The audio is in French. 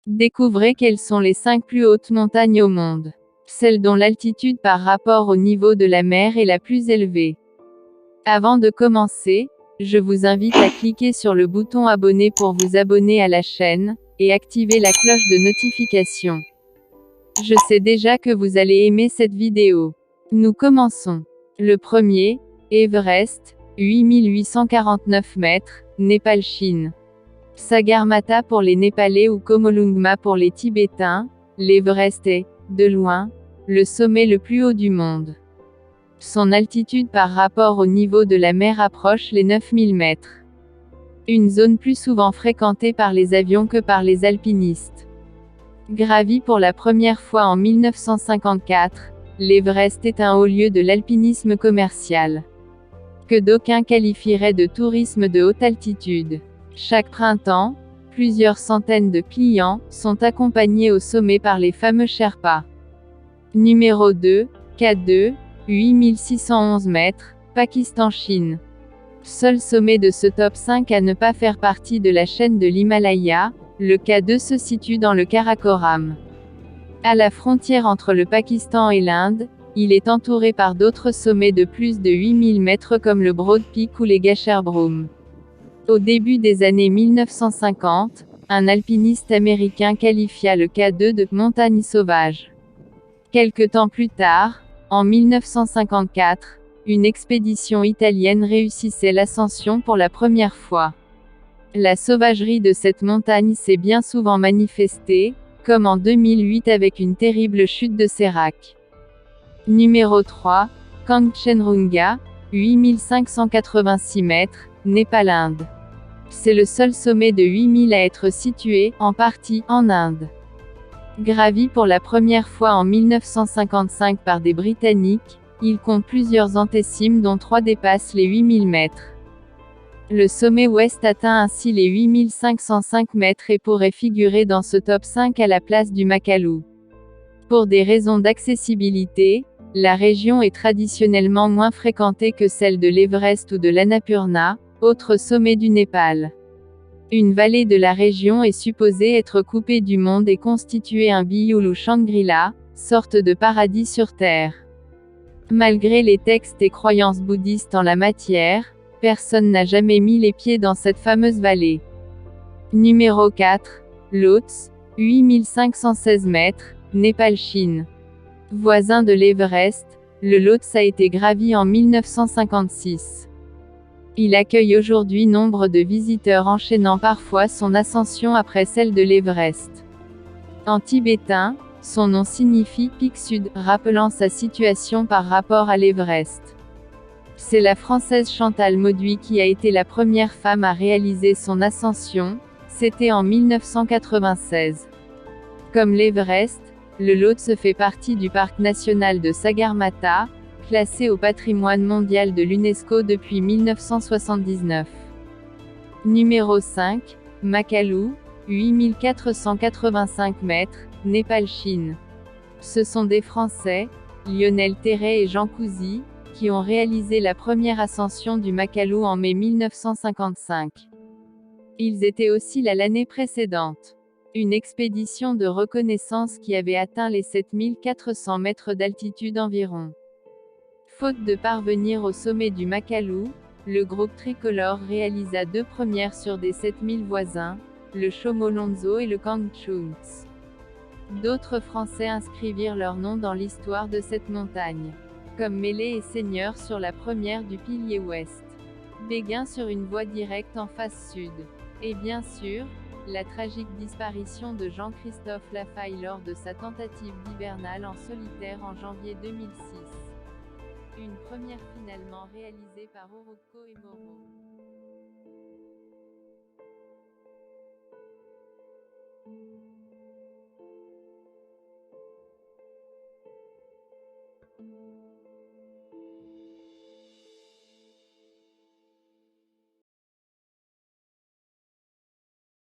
Découvrez quelles sont les 5 plus hautes montagnes au monde. Celles dont l'altitude par rapport au niveau de la mer est la plus élevée. Avant de commencer, je vous invite à cliquer sur le bouton abonner pour vous abonner à la chaîne, et activer la cloche de notification. Je sais déjà que vous allez aimer cette vidéo. Nous commençons. Le premier, Everest, 8849 mètres, Népal-Chine. Sagarmatha pour les Népalais ou Chomolungma pour les Tibétains, l'Everest est, de loin, le sommet le plus haut du monde. Son altitude par rapport au niveau de la mer approche les 9000 mètres. Une zone plus souvent fréquentée par les avions que par les alpinistes. Gravi pour la première fois en 1954, l'Everest est un haut lieu de l'alpinisme commercial, que d'aucuns qualifieraient de tourisme de haute altitude. Chaque printemps, plusieurs centaines de clients sont accompagnés au sommet par les fameux Sherpas. Numéro 2, K2, 8611 mètres, Pakistan-Chine. Seul sommet de ce top 5 à ne pas faire partie de la chaîne de l'Himalaya, le K2 se situe dans le Karakoram. À la frontière entre le Pakistan et l'Inde, il est entouré par d'autres sommets de plus de 8000 mètres comme le Broad Peak ou les Gasherbrum. Au début des années 1950, un alpiniste américain qualifia le K2 de « montagne sauvage ». Quelque temps plus tard, en 1954, une expédition italienne réussissait l'ascension pour la première fois. La sauvagerie de cette montagne s'est bien souvent manifestée, comme en 2008 avec une terrible chute de sérac. Numéro 3, Kangchenjunga, 8586 mètres, Népal-Inde. C'est le seul sommet de 8000 à être situé, en partie, en Inde. Gravi pour la première fois en 1955 par des Britanniques, il compte plusieurs antécimes dont 3 dépassent les 8000 mètres. Le sommet ouest atteint ainsi les 8505 mètres et pourrait figurer dans ce top 5 à la place du Makalu. Pour des raisons d'accessibilité, la région est traditionnellement moins fréquentée que celle de l'Everest ou de l'Annapurna, autre sommet du Népal. Une vallée de la région est supposée être coupée du monde et constituer un Bioul ou Shangri-La, sorte de paradis sur Terre. Malgré les textes et croyances bouddhistes en la matière, personne n'a jamais mis les pieds dans cette fameuse vallée. Numéro 4, Lhotse, 8516 mètres, Népal-Chine. Voisin de l'Everest, le Lhotse a été gravi en 1956. Il accueille aujourd'hui nombre de visiteurs enchaînant parfois son ascension après celle de l'Everest. En tibétain, son nom signifie « pic sud », rappelant sa situation par rapport à l'Everest. C'est la Française Chantal Mauduit qui a été la première femme à réaliser son ascension, c'était en 1996. Comme l'Everest, le Lhotse fait partie du parc national de Sagarmatha, classé au patrimoine mondial de l'UNESCO depuis 1979. Numéro 5, Makalu, 8485 mètres, Népal-Chine. Ce sont des Français, Lionel Terray et Jean Cousy, qui ont réalisé la première ascension du Makalu en mai 1955. Ils étaient aussi là l'année précédente. Une expédition de reconnaissance qui avait atteint les 7400 mètres d'altitude environ. Faute de parvenir au sommet du Makalu, le groupe tricolore réalisa 2 premières sur des 7000 voisins, le Chomolungma et le Kangchenjunga. D'autres Français inscrivirent leur nom dans l'histoire de cette montagne, comme Mélé et Seigneur sur la première du pilier ouest, Béguin sur une voie directe en face sud, et bien sûr, la tragique disparition de Jean-Christophe Lafaille lors de sa tentative d'hivernale en solitaire en janvier 2006. Une première finalement réalisée par Orozco et Moreau.